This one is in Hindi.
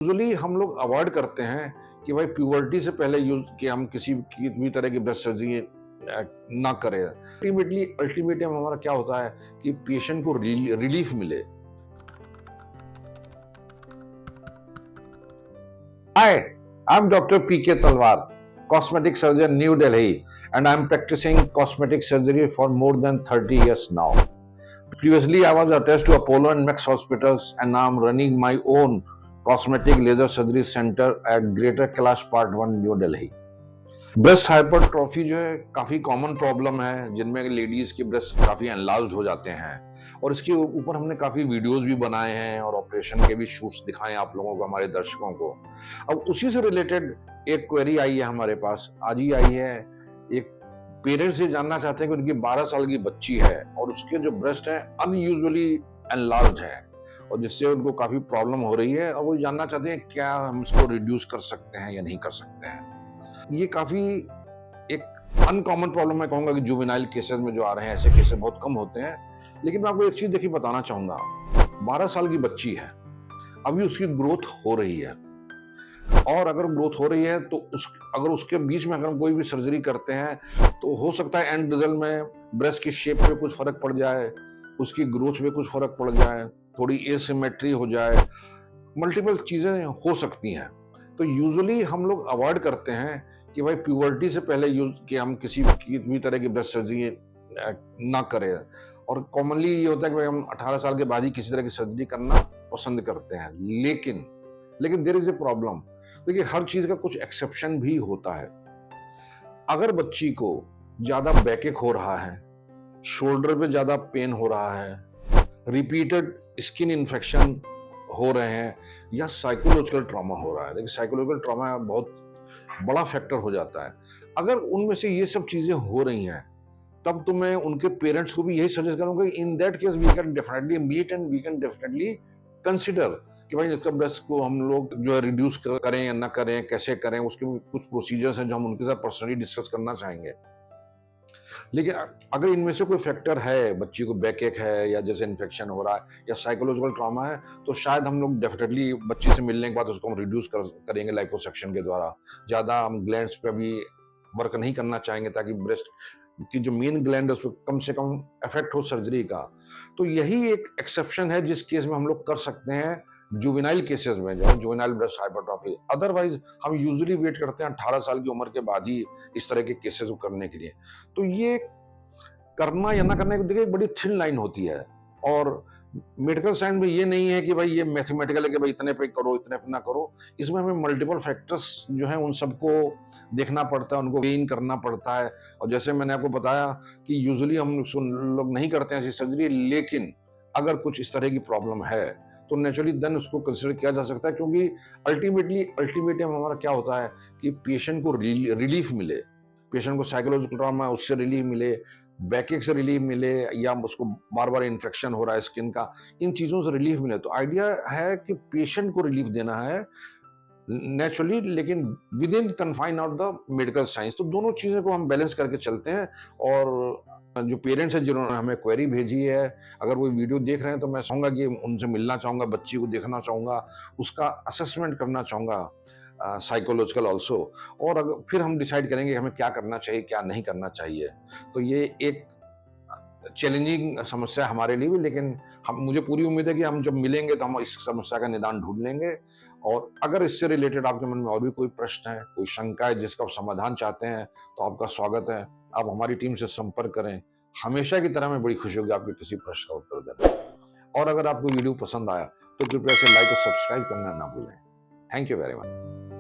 यूजुअली हम लोग अवॉइड करते हैं कि भाई प्यूबर्टी से पहले यूज कि हम किसी भी तरह की ब्रेस्ट सर्जरी ना करें। अल्टीमेटली हमारा क्या होता है कि पेशेंट को रिलीफ मिले। हाय, आई एम डॉक्टर पीके तलवार, cosmetic surgeon, New Delhi, and I'm practicing cosmetic surgery for more than 30 years now. Previously, I was attached to Apollo and Max hospitals, and now I'm running my own cosmetic laser surgery center at Greater Kailash Part 1, New Delhi. Breast hypertrophy जो है काफी कॉमन प्रॉब्लम है, जिनमें लेडीज के ब्रेस्ट काफी एनलार्ज्ड हो जाते हैं और इसके ऊपर हमने काफी वीडियोस भी बनाए हैं और ऑपरेशन के भी शूट्स दिखाए आप लोगों को, हमारे दर्शकों को। अब उसी से रिलेटेड एक क्वेरी आई है हमारे पास, आज ही आई है। एक पेरेंट्स ये जानना चाहते हैं कि उनकी 12 साल की बच्ची है और उसके जो ब्रेस्ट है अनयूजुअली एनलार्ज्ड है और जिससे उनको काफी प्रॉब्लम हो रही है और वो जानना चाहते हैं क्या हम इसको रिड्यूस कर सकते हैं या नहीं कर सकते हैं। ये काफी एक अनकॉमन प्रॉब्लम मैं कहूंगा कि जुवेनाइल केसेस में जो आ रहे हैं, ऐसे केसेस बहुत कम होते हैं। लेकिन मैं आपको एक चीज देखिए बताना चाहूंगा, 12 साल की बच्ची है, अभी उसकी ग्रोथ हो रही है और अगर ग्रोथ हो रही है तो अगर उसके बीच में अगर हम कोई भी सर्जरी करते हैं तो हो सकता है एंड रिजल्ट में ब्रेस्ट की शेप में कुछ फर्क पड़ जाए, उसकी ग्रोथ में कुछ फर्क पड़ जाए, थोड़ी एसिमेट्री हो जाए, मल्टीपल चीजें हो सकती हैं। तो यूजुअली हम लोग अवॉइड करते हैं कि भाई प्यूबर्टी से पहले यूज कि हम किसी भी तरह की ब्रेस्ट सर्जरी ना करें और कॉमनली ये होता है कि भाई हम 18 साल के बाद ही किसी तरह की सर्जरी करना पसंद करते हैं। लेकिन देयर इज ए प्रॉब्लम। देखिए, हर चीज का कुछ एक्सेप्शन भी होता है। अगर बच्ची को ज्यादा बैकएक हो रहा है, शोल्डर पे ज्यादा पेन हो रहा है, रिपीटेड स्किन इन्फेक्शन हो रहे हैं या साइकोलॉजिकल ट्रॉमा हो रहा है, देखिए साइकोलॉजिकल ट्रॉमा बहुत बड़ा फैक्टर हो जाता है। अगर उनमें से ये सब चीजें हो रही हैं तब तो मैं उनके पेरेंट्स को भी यही सजेस्ट करूंगा कि in that case we can definitely meet and we can definitely consider कि भाई इसका ब्रेस्ट को हम लोग जो है रिड्यूस करें या ना करें, कैसे करें, उसके कुछ प्रोसीजर्स हैं जो हम उनके साथ पर्सनली डिस्कस करना चाहेंगे। लेकिन अगर इनमें से कोई फैक्टर है, बच्ची को बैक एक है या जैसे इन्फेक्शन हो रहा है या साइकोलॉजिकल ट्रॉमा है, तो शायद हम लोग डेफिनेटली बच्ची से मिलने के बाद उसको हम रिड्यूस करेंगे लाइपोसक्शन के द्वारा। ज़्यादा हम ग्लैंड्स पे भी वर्क नहीं करना चाहेंगे ताकि ब्रेस्ट की जो मेन ग्लैंड है उस पर कम से कम इफेक्ट हो सर्जरी का। तो यही एक एक्सेप्शन है जिस केस में हम लोग कर सकते हैं, जुवेनाइल केसेस में, जो जुवेनाइल ब्रेस्ट हाइपरट्रॉफी। अदरवाइज हम यूजुअली वेट करते हैं 18 साल की उम्र के बाद ही इस तरह के केसेस को करने के लिए। तो ये करना या ना करना देखिए एक बड़ी थिन लाइन होती है और मेडिकल साइंस में ये नहीं है कि भाई ये मैथमेटिकल है कि भाई इतने पे करो इतने पे ना करो। इसमें हमें मल्टीपल फैक्टर्स जो है उन सबको देखना पड़ता है, उनको गेन करना पड़ता है। और जैसे मैंने आपको बताया कि यूजुअली हम लोग नहीं करते हैं ऐसी सर्जरी, लेकिन अगर कुछ इस तरह की प्रॉब्लम है तो नेचुरली देन उसको कंसिडर किया जा सकता है, क्योंकि अल्टीमेटली हमारा क्या होता है कि पेशेंट को रिलीफ मिले, पेशेंट को साइकोलॉजिकल ट्रॉमा उससे रिलीफ मिले, बैकएक से रिलीफ मिले या उसको बार बार इन्फेक्शन हो रहा है स्किन का, इन चीजों से रिलीफ मिले। तो आइडिया है कि पेशेंट को रिलीफ देना है नेचुरली, लेकिन with in confine of the medical science. तो दोनों चीजें को हम बैलेंस करके चलते हैं। और जो पेरेंट्स हैं जिन्होंने हमें क्वेरी भेजी है, अगर वो वीडियो देख रहे हैं तो मैं चाहूंगा कि उनसे मिलना चाहूंगा, बच्ची को देखना चाहूंगा, उसका असेसमेंट करना चाहूंगा, साइकोलॉजिकल ऑल्सो, और अगर फिर हम डिसाइड करेंगे हमें क्या करना चाहिए क्या नहीं करना चाहिए। तो ये एक चैलेंजिंग समस्या हमारे लिए भी, लेकिन हम मुझे पूरी उम्मीद है कि हम जब मिलेंगे तो हम इस समस्या का निदान ढूंढ लेंगे। और अगर इससे रिलेटेड आपके मन में और भी कोई प्रश्न है, कोई शंका है जिसका आप समाधान चाहते हैं, तो आपका स्वागत है, आप हमारी टीम से संपर्क करें। हमेशा की तरह मैं बड़ी खुशी होगी आपके किसी प्रश्न का उत्तर देने में। और अगर आपको वीडियो पसंद आया तो कृपया इसे लाइक और सब्सक्राइब करना ना भूलें। Thank you very much.